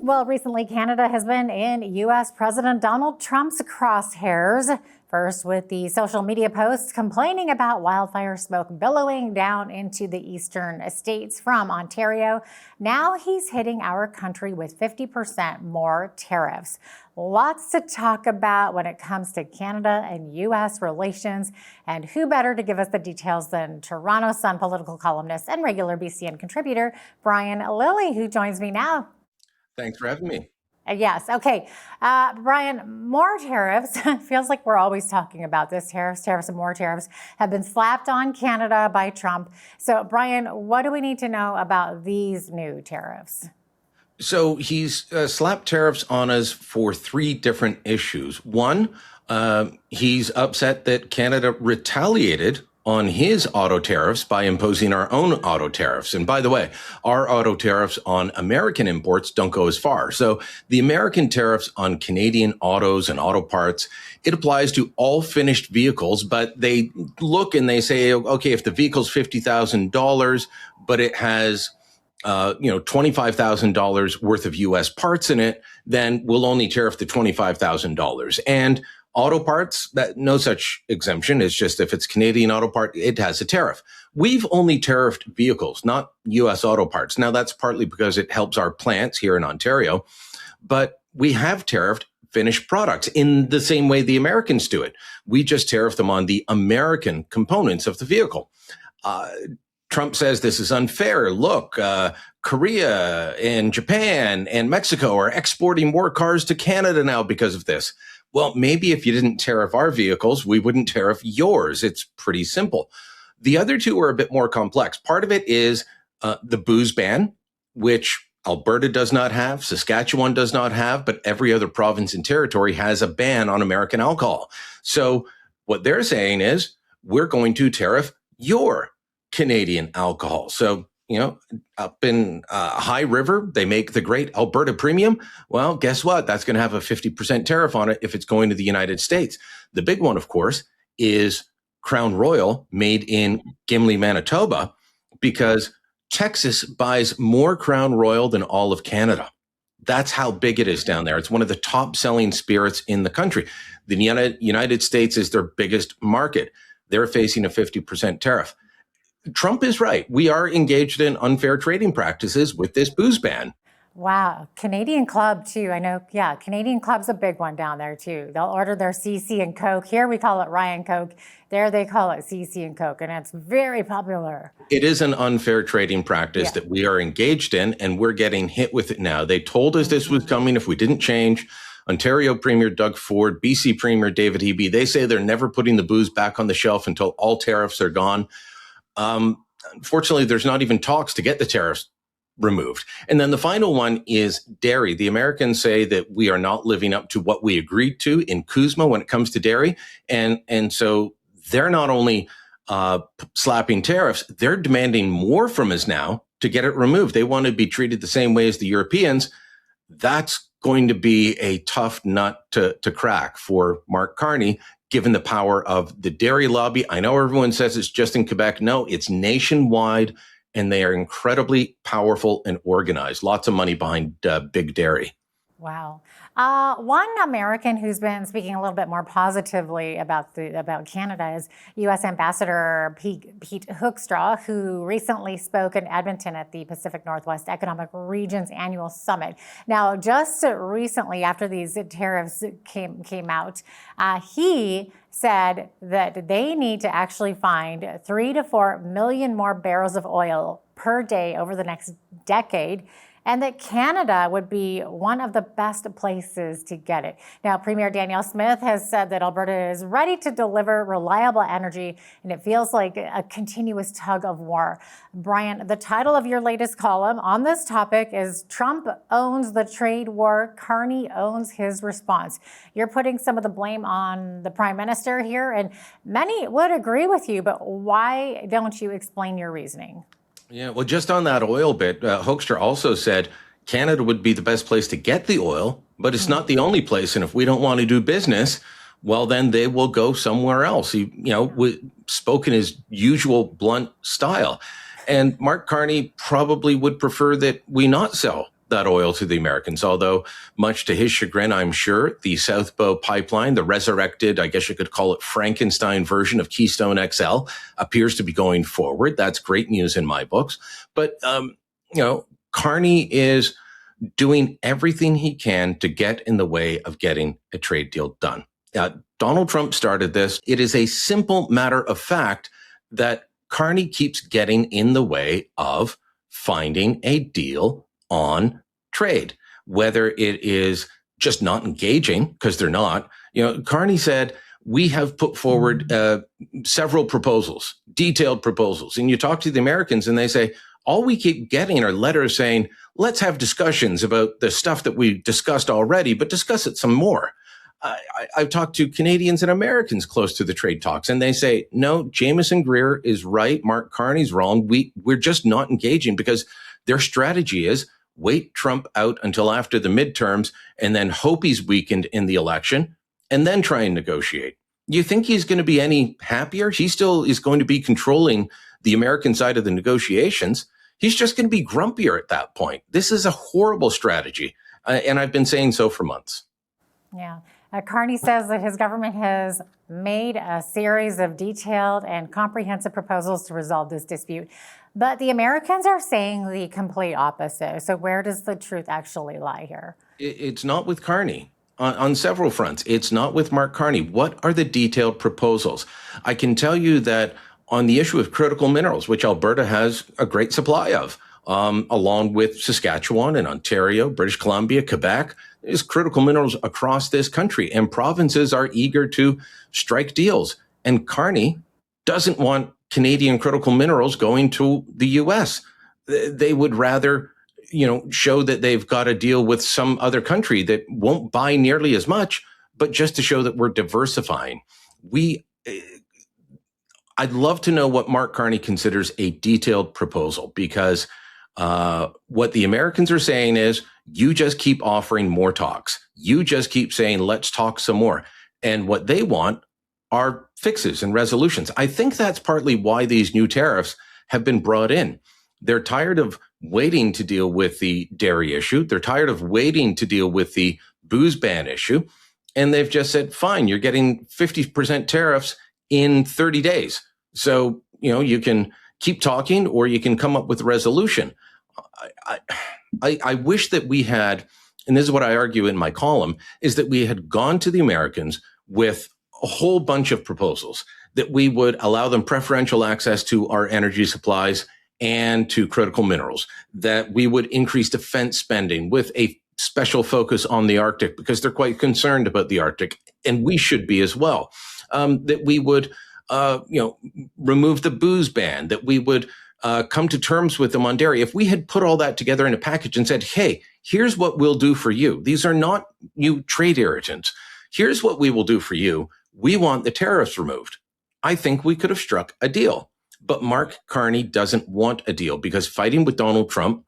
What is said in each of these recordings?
Well, recently, Canada has been in U.S. President Donald Trump's crosshairs. First, with the social media posts complaining about wildfire smoke billowing down into the eastern states from Ontario. Now he's hitting our country with 50% more tariffs. Lots to talk about when it comes to Canada and U.S. relations. And who better to give us the details than Toronto Sun political columnist and regular BCN contributor, Brian Lilley, who joins me now. Thanks for having me. Yes. Okay. Brian, more tariffs. Feels like we're always talking about this. Tariffs, and more tariffs have been slapped on Canada by Trump. So, Brian, what do we need to know about these new tariffs? So he's slapped tariffs on us for three different issues. One, he's upset that Canada retaliated on his auto tariffs by imposing our own auto tariffs. And by the way, our auto tariffs on American imports don't go as far. So the American tariffs on Canadian autos and auto parts, it applies to all finished vehicles, but they look and they say, okay, if the vehicle's $50,000, but it has $25,000 worth of U.S. parts in it, then we'll only tariff the $25,000. And auto parts, that no such exemption. It's just if it's Canadian auto part, it has a tariff. We've only tariffed vehicles, not U.S. auto parts. Now, that's partly because it helps our plants here in Ontario, but we have tariffed finished products in the same way the Americans do it. We just tariff them on the American components of the vehicle. Trump says this is unfair. Look, Korea and Japan and Mexico are exporting more cars to Canada now because of this. Well, maybe if you didn't tariff our vehicles, we wouldn't tariff yours. It's pretty simple. The other two are a bit more complex. Part of it is the booze ban, which Alberta does not have, Saskatchewan does not have, but every other province and territory has a ban on American alcohol. So what they're saying is we're going to tariff your Canadian alcohol. So, up in High River, they make the great Alberta Premium. Well, guess what? That's going to have a 50% tariff on it if it's going to the United States. The big one, of course, is Crown Royal made in Gimli, Manitoba, because Texas buys more Crown Royal than all of Canada. That's how big it is down there. It's one of the top selling spirits in the country. The United States is their biggest market. They're facing a 50% tariff. Trump is right. We are engaged in unfair trading practices with this booze ban. Wow. Canadian Club, too. I know. Yeah. Canadian Club's a big one down there, too. They'll order their CC and Coke. Here we call it Ryan Coke. There they call it CC and Coke. And it's very popular. It is an unfair trading practice that we are engaged in, and we're getting hit with it now. They told us this was coming if we didn't change. Ontario Premier Doug Ford, BC Premier David Eby, they say they're never putting the booze back on the shelf until all tariffs are gone. Unfortunately, there's not even talks to get the tariffs removed. And then the final one is dairy. The Americans say that we are not living up to what we agreed to in CUSMA when it comes to dairy. And so they're not only slapping tariffs, they're demanding more from us now to get it removed. They want to be treated the same way as the Europeans. That's going to be a tough nut to crack for Mark Carney, given the power of the dairy lobby. I know everyone says it's just in Quebec. No, it's nationwide, and they are incredibly powerful and organized. Lots of money behind big dairy. Wow. One American who's been speaking a little bit more positively about Canada is U.S. Ambassador Pete Hoekstra, who recently spoke in Edmonton at the Pacific Northwest Economic Region's annual summit. Now, just recently, after these tariffs came out, he said that they need to actually find 3 to 4 million more barrels of oil per day over the next decade, and that Canada would be one of the best places to get it. Now, Premier Danielle Smith has said that Alberta is ready to deliver reliable energy, and it feels like a continuous tug of war. Brian, the title of your latest column on this topic is Trump Owns the Trade War, Carney Owns His Response. You're putting some of the blame on the Prime Minister here, and many would agree with you, but why don't you explain your reasoning? Yeah, well, just on that oil bit, Hoekstra also said Canada would be the best place to get the oil, but it's not the only place. And if we don't want to do business, well, then they will go somewhere else. He, spoke in his usual blunt style. And Mark Carney probably would prefer that we not sell that oil to the Americans, although much to his chagrin, I'm sure, the South Bow pipeline, the resurrected, I guess you could call it Frankenstein version of Keystone XL, appears to be going forward. That's great news in my books. But, Carney is doing everything he can to get in the way of getting a trade deal done. Donald Trump started this. It is a simple matter of fact that Carney keeps getting in the way of finding a deal on trade, whether it is just not engaging, because they're not. Carney said, we have put forward several proposals, detailed proposals. And you talk to the Americans and they say, all we keep getting are letters saying, let's have discussions about the stuff that we discussed already, but discuss it some more. I've talked to Canadians and Americans close to the trade talks, and they say, no, Jameson Greer is right. Mark Carney's wrong. We're just not engaging because their strategy is wait Trump out until after the midterms and then hope he's weakened in the election and then try and negotiate. You think he's going to be any happier? He still is going to be controlling the American side of the negotiations. He's just going to be grumpier at that point. This is a horrible strategy, and I've been saying so for months. Yeah. Carney says that his government has made a series of detailed and comprehensive proposals to resolve this dispute. But the Americans are saying the complete opposite. So where does the truth actually lie here? It's not with Carney. On several fronts, it's not with Mark Carney. What are the detailed proposals? I can tell you that on the issue of critical minerals, which Alberta has a great supply of, along with Saskatchewan and Ontario, British Columbia, Quebec, there's critical minerals across this country, and provinces are eager to strike deals. And Carney doesn't want Canadian critical minerals going to the U.S. They would rather, show that they've got a deal with some other country that won't buy nearly as much, but just to show that we're diversifying. I'd love to know what Mark Carney considers a detailed proposal, because what the Americans are saying is, you just keep offering more talks. You just keep saying, let's talk some more. And what they want are fixes and resolutions. I think that's partly why these new tariffs have been brought in. They're tired of waiting to deal with the dairy issue. They're tired of waiting to deal with the booze ban issue. And they've just said, fine, you're getting 50% tariffs in 30 days. So, you can keep talking or you can come up with a resolution. I wish that we had, and this is what I argue in my column, is that we had gone to the Americans with a whole bunch of proposals, that we would allow them preferential access to our energy supplies and to critical minerals, that we would increase defense spending with a special focus on the Arctic because they're quite concerned about the Arctic, and we should be as well, that we would remove the booze ban, that we would come to terms with them on dairy. If we had put all that together in a package and said, hey, here's what we'll do for you. These are not new trade irritants. Here's what we will do for you. We want the tariffs removed. I think we could have struck a deal. But Mark Carney doesn't want a deal because fighting with Donald Trump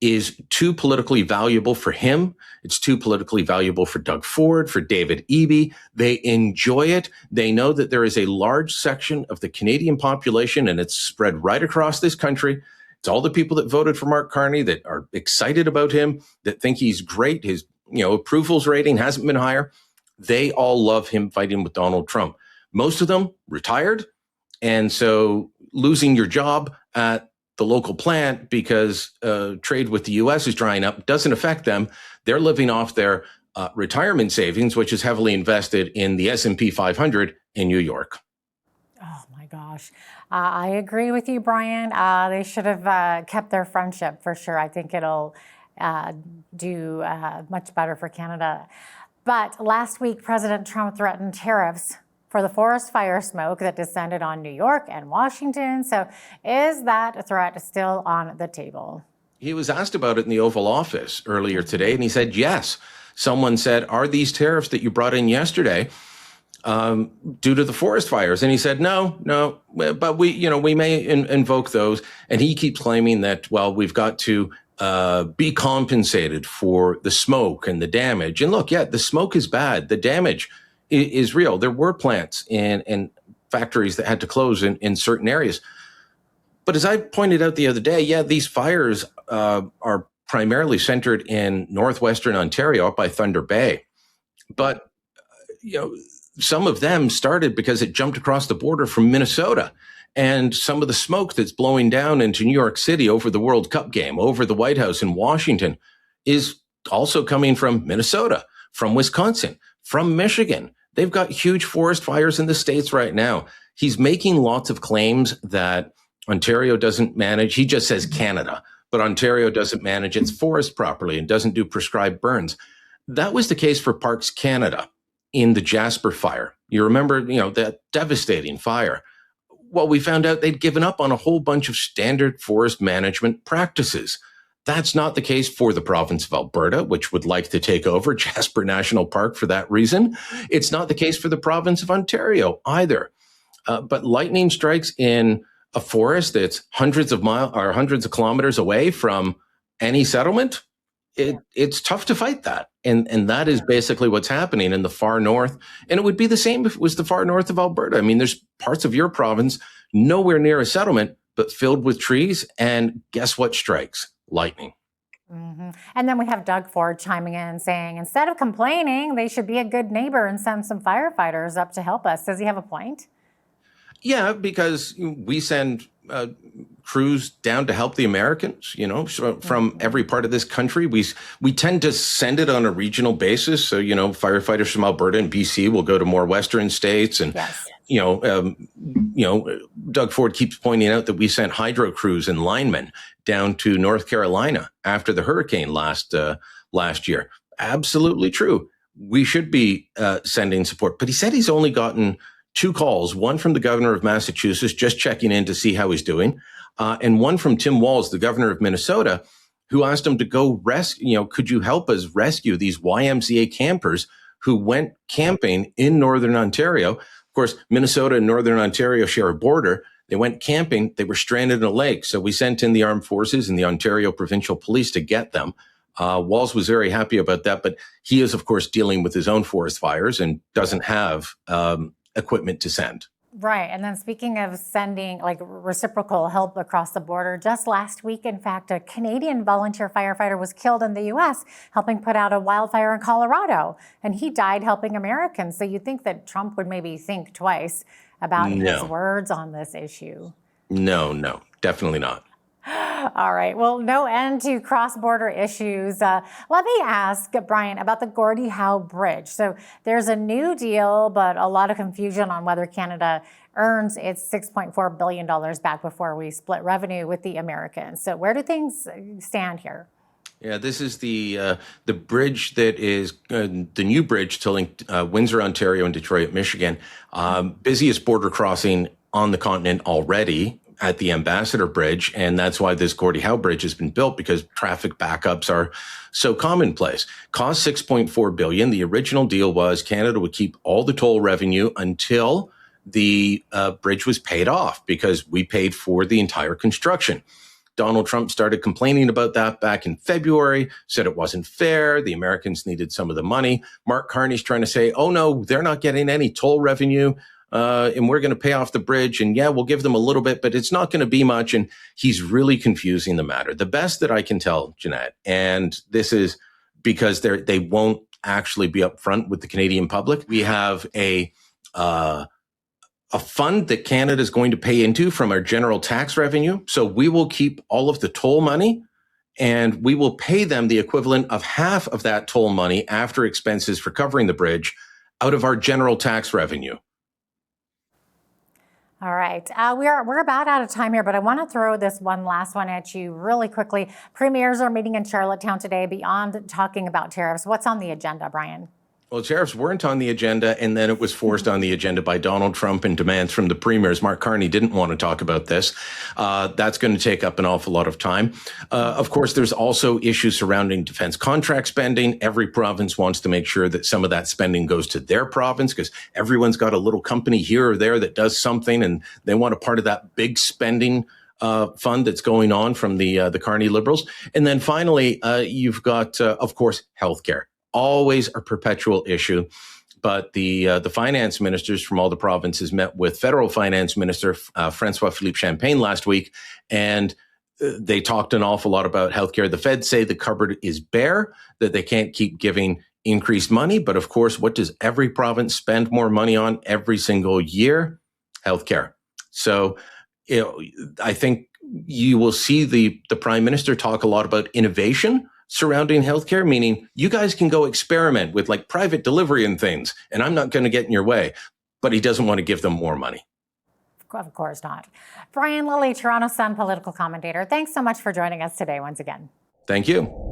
is too politically valuable for him. It's too politically valuable for Doug Ford, for David Eby. They enjoy it. They know that there is a large section of the Canadian population, and it's spread right across this country. It's all the people that voted for Mark Carney that are excited about him, that think he's great. His, approvals rating hasn't been higher. They all love him fighting with Donald Trump. Most of them retired. And so losing your job at the local plant because trade with the U.S. is drying up doesn't affect them. They're living off their retirement savings, which is heavily invested in the S&P 500 in New York. Oh, my gosh. I agree with you, Brian. They should have kept their friendship for sure. I think it'll do much better for Canada. But last week, President Trump threatened tariffs for the forest fire smoke that descended on New York and Washington. So is that threat still on the table? He was asked about it in the Oval Office earlier today, and he said, yes. Someone said, are these tariffs that you brought in yesterday due to the forest fires? And he said, no, but we may invoke those. And he keeps claiming that, well, we've got to be compensated for the smoke and the damage. And look, yeah, the smoke is bad. The damage is real. There were plants and factories that had to close in certain areas. But as I pointed out the other day, yeah, these fires are primarily centered in northwestern Ontario, up by Thunder Bay. But some of them started because it jumped across the border from Minnesota. And some of the smoke that's blowing down into New York City over the World Cup game, over the White House in Washington, is also coming from Minnesota, from Wisconsin, from Michigan. They've got huge forest fires in the States right now. He's making lots of claims that Ontario doesn't manage. He just says Canada, but Ontario doesn't manage its forest properly and doesn't do prescribed burns. That was the case for Parks Canada in the Jasper fire. You remember, that devastating fire. Well, we found out they'd given up on a whole bunch of standard forest management practices. That's not the case for the province of Alberta, which would like to take over Jasper National Park for that reason. It's not the case for the province of Ontario either. But lightning strikes in a forest that's hundreds of kilometers away from any settlement. It's tough to fight that. And that is basically what's happening in the far north. And it would be the same if it was the far north of Alberta. I mean, there's parts of your province nowhere near a settlement, but filled with trees. And guess what strikes? Lightning. Mm-hmm. And then we have Doug Ford chiming in saying, instead of complaining, they should be a good neighbor and send some firefighters up to help us. Does he have a point? Yeah, because we send crews down to help the Americans, from every part of this country. We tend to send it on a regional basis. So, firefighters from Alberta and BC will go to more Western states. And, yes. Doug Ford keeps pointing out that we sent hydro crews and linemen down to North Carolina after the hurricane last year. Absolutely true. We should be sending support. But he said he's only gotten 2 calls, one from the governor of Massachusetts, just checking in to see how he's doing, and one from Tim Walz, the governor of Minnesota, who asked him to go rescue, could you help us rescue these YMCA campers who went camping in Northern Ontario? Of course, Minnesota and Northern Ontario share a border. They went camping. They were stranded in a lake. So we sent in the armed forces and the Ontario Provincial Police to get them. Walz was very happy about that, but he is, of course, dealing with his own forest fires and doesn't have equipment to send. Right. And then speaking of sending reciprocal help across the border, just last week, in fact, a Canadian volunteer firefighter was killed in the U.S. helping put out a wildfire in Colorado, and he died helping Americans. So you'd think that Trump would maybe think twice about his words on this issue. No, definitely not. All right. Well, no end to cross-border issues. Let me ask Brian about the Gordie Howe Bridge. So there's a new deal, but a lot of confusion on whether Canada earns its $6.4 billion back before we split revenue with the Americans. So where do things stand here? Yeah, this is the bridge that is the new bridge to link Windsor, Ontario, and Detroit, Michigan. Busiest border crossing on the continent already at the Ambassador Bridge, and that's why this Gordie Howe Bridge has been built, because traffic backups are so commonplace. Cost $6.4 billion. The original deal was Canada would keep all the toll revenue until the bridge was paid off, because we paid for the entire construction. Donald Trump started complaining about that back in February, said it wasn't fair. The Americans needed some of the money. Mark Carney's trying to say, oh no, they're not getting any toll revenue. And we're going to pay off the bridge, and we'll give them a little bit, but it's not going to be much. And he's really confusing the matter. The best that I can tell, Jeanette, and this is because they won't actually be upfront with the Canadian public. We have a fund that Canada is going to pay into from our general tax revenue. So we will keep all of the toll money, and we will pay them the equivalent of half of that toll money after expenses for covering the bridge out of our general tax revenue. All right. We're about out of time here, but I want to throw this one last one at you really quickly. Premiers are meeting in Charlottetown today beyond talking about tariffs. What's on the agenda, Brian? Well, tariffs weren't on the agenda, and then it was forced on the agenda by Donald Trump and demands from the premiers. Mark Carney didn't want to talk about this. That's going to take up an awful lot of time. Of course, there's also issues surrounding defense contract spending. Every province wants to make sure that some of that spending goes to their province, because everyone's got a little company here or there that does something, and they want a part of that big spending fund that's going on from the Carney Liberals. And then finally, you've got, of course, healthcare. Always a perpetual issue, but the finance ministers from all the provinces met with federal finance minister Francois Philippe Champagne last week, and They talked an awful lot about healthcare. The Feds say the cupboard is bare, that they can't keep giving increased money. But of course, what does every province spend more money on every single year? Healthcare. So, I think you will see the Prime Minister talk a lot about innovation surrounding healthcare, meaning you guys can go experiment with like private delivery and things, and I'm not going to get in your way. But he doesn't want to give them more money. Of course not. Brian Lilley, Toronto Sun political commentator. Thanks so much for joining us today once again. Thank you.